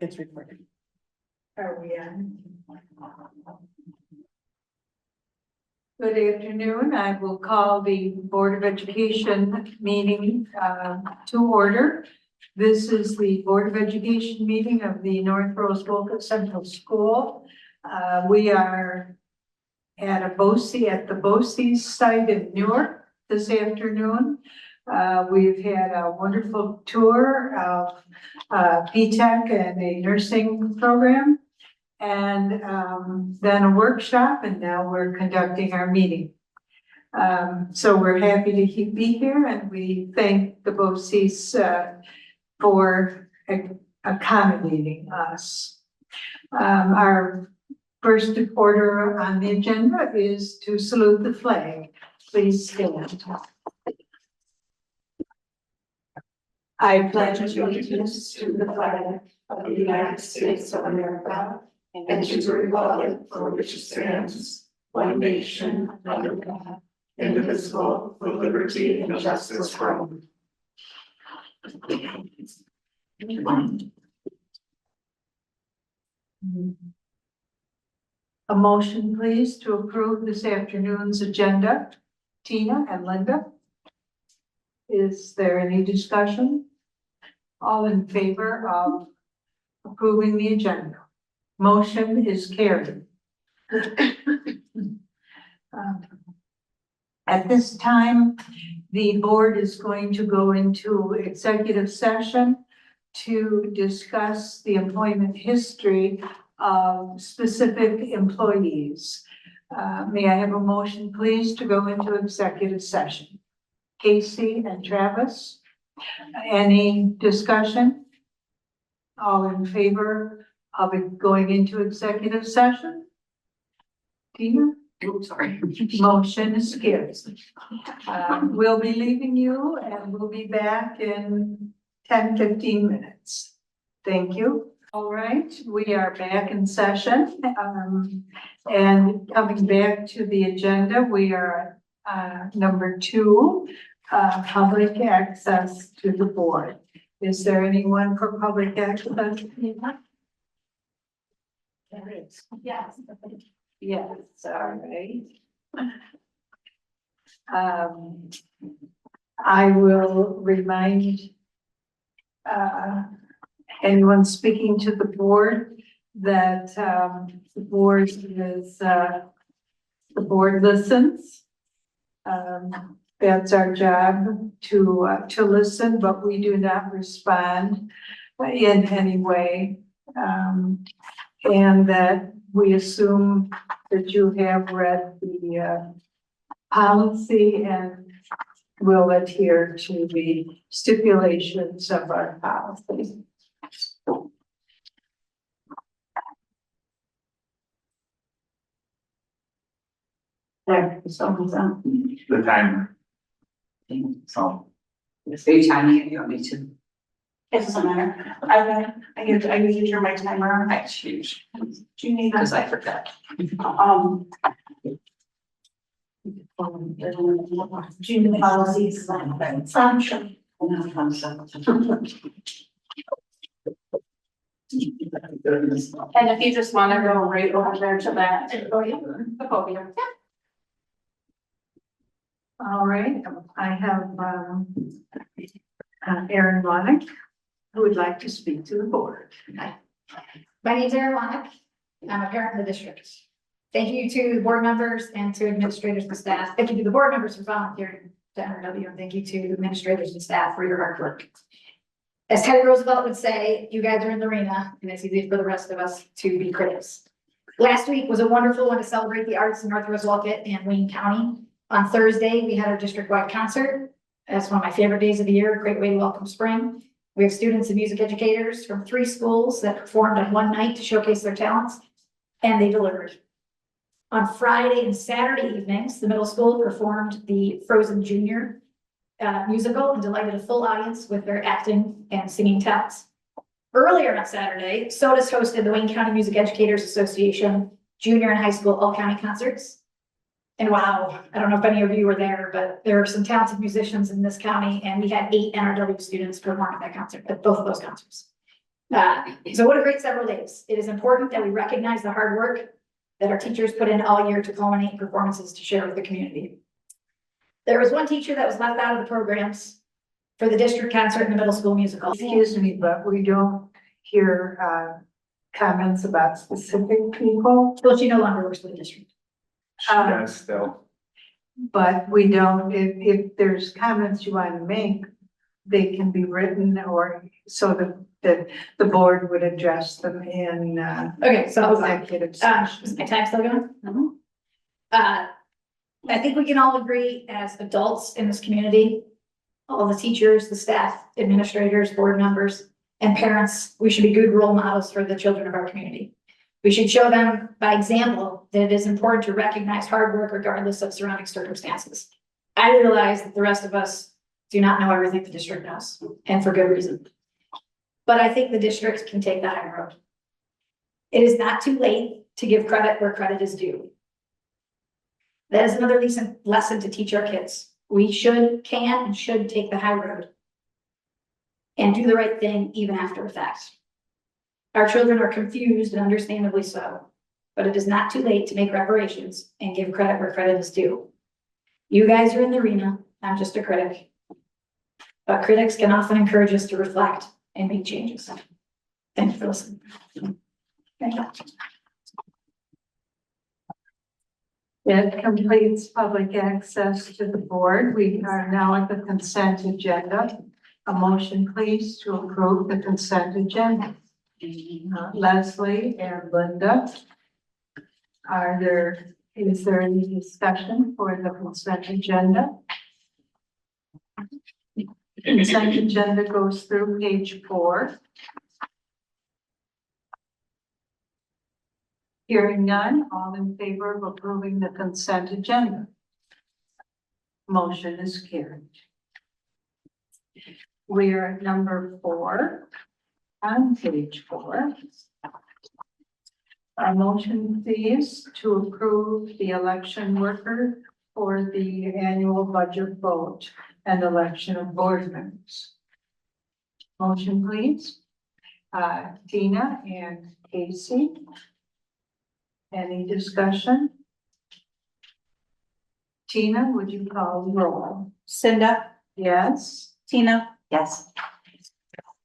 It's recorded. Are we on? Good afternoon. I will call the Board of Education meeting to order. This is the Board of Education meeting of the North Rose-Wolcott Central School. We are at the BOCES site in Newark this afternoon. We've had a wonderful tour of P-Tech and a nursing program, and then a workshop, and now we're conducting our meeting. So we're happy to be here, and we thank the BOCES for accommodating us. Our first order on the agenda is to salute the flag. Please stand. I pledge allegiance to the flag of the United States of America and to the republic for which it stands, one nation, under God, indivisible, with liberty and justice for all. A motion, please, to approve this afternoon's agenda. Tina and Linda. Is there any discussion? All in favor of approving the agenda? Motion is carried. At this time, the board is going to go into executive session to discuss the employment history of specific employees. May I have a motion, please, to go into executive session? Casey and Travis, any discussion? All in favor of it going into executive session? Tina? Oh, sorry. Motion is carried. We'll be leaving you and we'll be back in 10-15 minutes. Thank you. All right, we are back in session. And coming back to the agenda, we are number 2, public access to the board. Is there anyone for public access? There is. Yes. Yes, all right. I will remind anyone speaking to the board that the board is the board listens. That's our job to listen, but we do not respond in any way. And that we assume that you have read the policy and will adhere to the stipulations of our policy. There, someone's on. The timer. So. Are you timing it? You want me to? It doesn't matter. I usually turn my timer on. I choose. Do you need Because that? I forgot. Do you need the policies? Sure. And if you just want to go right over there to that. The podium. All right, I have Erin Lonick, who would like to speak to the board. My name is Erin Lonick. I'm a parent in the district. Thank you to the board members and to administrators and staff. Thank you to the board members for volunteering to NRW, and thank you to administrators and staff for your hard work. As Teddy Roosevelt would say, you guys are in the arena, and it's easy for the rest of us to be critics. Last week was a wonderful one to celebrate the arts in North Rose-Wolcott and Wayne County. On Thursday, we had our district-wide concert. That's one of my favorite days of the year, a great way to welcome spring. We have students and music educators from 3 schools that performed on one night to showcase their talents, and they delivered. On Friday and Saturday evenings, the middle school performed the Frozen Junior musical and delighted a full audience with their acting and singing talents. Earlier on Saturday, SOTUS hosted the Wayne County Music Educators Association junior and high school all-county concerts. And wow, I don't know if any of you were there, but there are some talented musicians in this county, and we had 8 NRW students perform at that concert, at both of those concerts. So what a great several days. It is important that we recognize the hard work that our teachers put in all year to culminate performances to share with the community. There was one teacher that was left out of the programs for the district concert and the middle school musical. Excuse me, but we don't hear comments about specific people, Well, she no longer works for the district. She does still. but we don't, if there's comments you want to make, they can be written or so that the board would address them in Okay, so executive is session. my time still going? I think we can all agree as adults in this community, all the teachers, the staff, administrators, board members, and parents, we should be good role models for the children of our community. We should show them by example that it is important to recognize hard work regardless of surrounding circumstances. I realize that the rest of us do not know everything the district knows, and for good reason. But I think the district can take the high road. It is not too late to give credit where credit is due. That is another lesson to teach our kids. We can and should take the high road and do the right thing even after the fact. Our children are confused and understandably so, but it is not too late to make reparations and give credit where credit is due. You guys are in the arena, I'm just a critic. But critics can often encourage us to reflect and make changes. Thank you for listening. Thank you. It completes public access to the board. We are now at the consent agenda. A motion, please, to approve the consent agenda. Leslie and Linda, is there any discussion for the consent agenda? Consent agenda goes through page 4. Hearing none, all in favor of approving the consent agenda? Motion is carried. We are at number 4 on page 4. A motion, please, to approve the election worker for the annual budget vote and election of board members. Motion, please. Tina and Casey. Any discussion? Tina, would you call the roll? Cinda, Yes. Tina, Yes.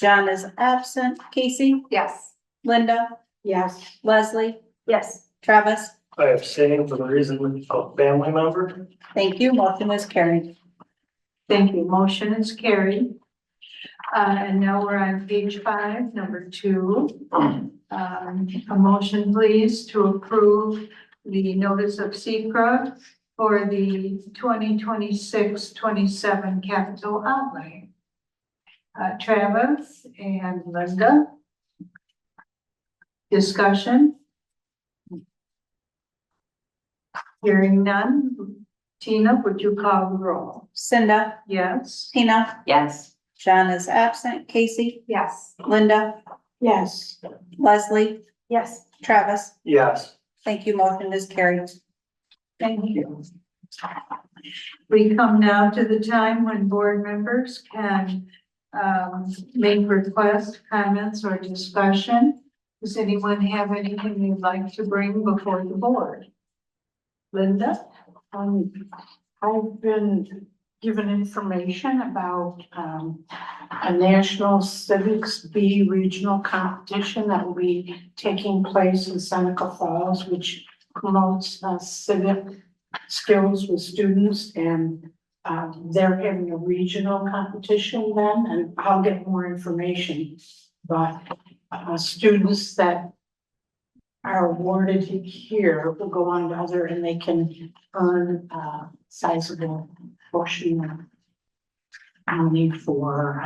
John is absent, Casey, Yes. Linda, Yes. Leslie, Yes. Travis. I abstain for the reason of family member. Thank you, motion is carried. Thank you. Motion is carried. And now we're on page 5, number 2. A motion, please, to approve the notice of secret for the 2026-27 capital outlay. Travis and Linda. Discussion. Hearing none. Tina, would you call the roll? Cinda, Yes. Tina, Yes. John is absent, Casey, Yes. Linda, Yes. Leslie, Yes. Travis. Yes. Thank you, motion is carried. Thank you. We come now to the time when board members can make requests, comments, or discussion. Does anyone have anything they'd like to bring before the board? Linda? I've been given information about a National Civics B regional competition that will be taking place in Seneca Falls, which promotes civic skills with students, and they're having a regional competition then, and I'll get more information. But students that are awarded here will go on to other, and they can earn a sizable portion of money for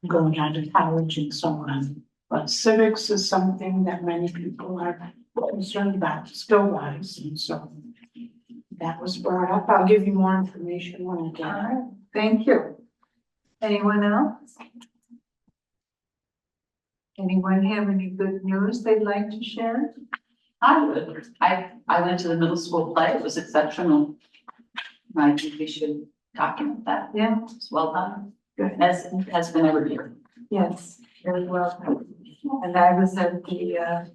going on to college and so on. But civics is something that many people are concerned about skill-wise, and so that was brought up. I'll give you more information when I All get it. right, thank you. Anyone else? Anyone have any good news they'd like to share? I would. I went to the middle school play. It was exceptional. I think we should document that. Yeah, It's well done. good. As has been every year. Yes, very well. And I was at the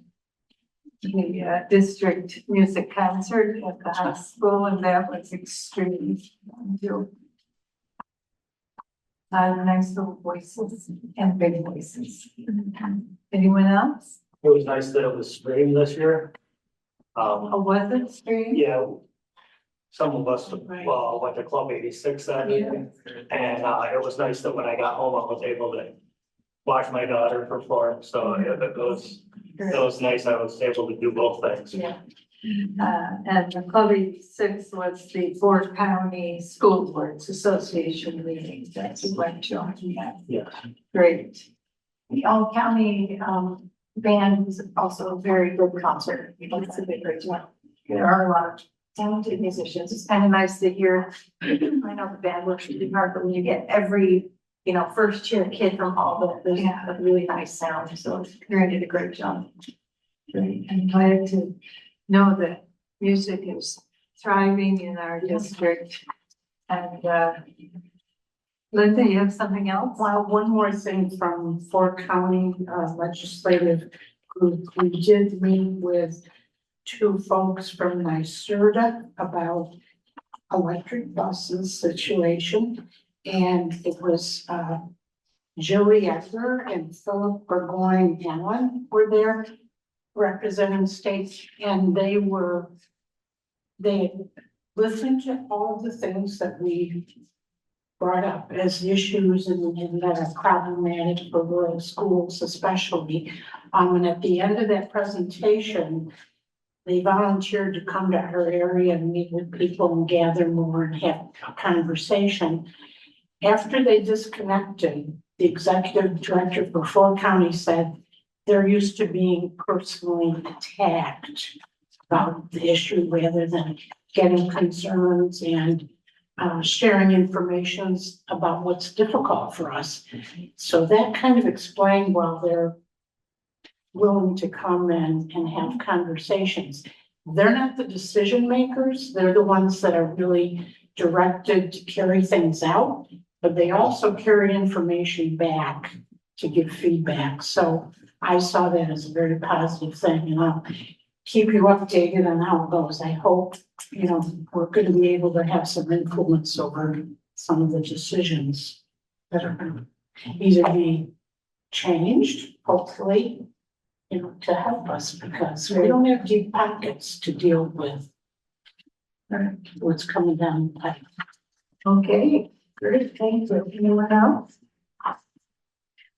district music concert at the high school, and that was extremely fun too. Nice little voices and big voices. Anyone else? It was nice that it was spring this year. Oh, was it stream? Yeah. Some of us, went to Club 86 that evening, and, it was nice that when I got home, I was able to watch my daughter perform, so it was nice, I was able to do both things. Yeah. And the Club 86 was the Fort County School Boards Association meeting that you went to. Yes. Great. The All County, band was also a very good concert. It's a big great one. There are a lot of talented musicians. It's kind of nice to hear. I know the band works really hard, but when you get every, first year kid from all there's a really nice sound. So they did a great job. Great. I'm glad to know that music is thriving in our district. And Linda, you have something else? Well, one more thing from Fort County legislative group. We did meet with two folks from NYSERDA about electric buses situation. And it was Joey Eckler and Philip Burgoyne Allen were there representing states, and they listened to all the things that we brought up as issues and that are problematic for rural schools especially. And at the end of that presentation, they volunteered to come to our area and meet with people and gather more and have a conversation. After they disconnected, the executive director for Fort County said they're used to being personally attacked about the issue rather than getting concerns and sharing information about what's difficult for us. So that kind of explained why they're willing to come and have conversations. They're not the decision makers. They're the ones that are really directed to carry things out, but they also carry information back to give feedback. So I saw that as a very positive thing, and I'll keep you updated on how it goes. I hope, we're going to be able to have some influence over some of the decisions that are going to either be changed, hopefully, to help us, because we don't have deep pockets to deal with what's coming down the pipe. Okay, great, thank you. Anyone else?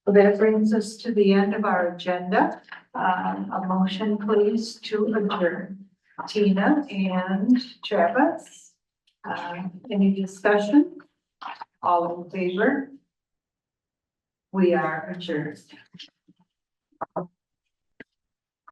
Well, that brings us to the end of our agenda. A motion, please, to adjourn. Tina and Travis, any discussion? All in favor? We are adjourned.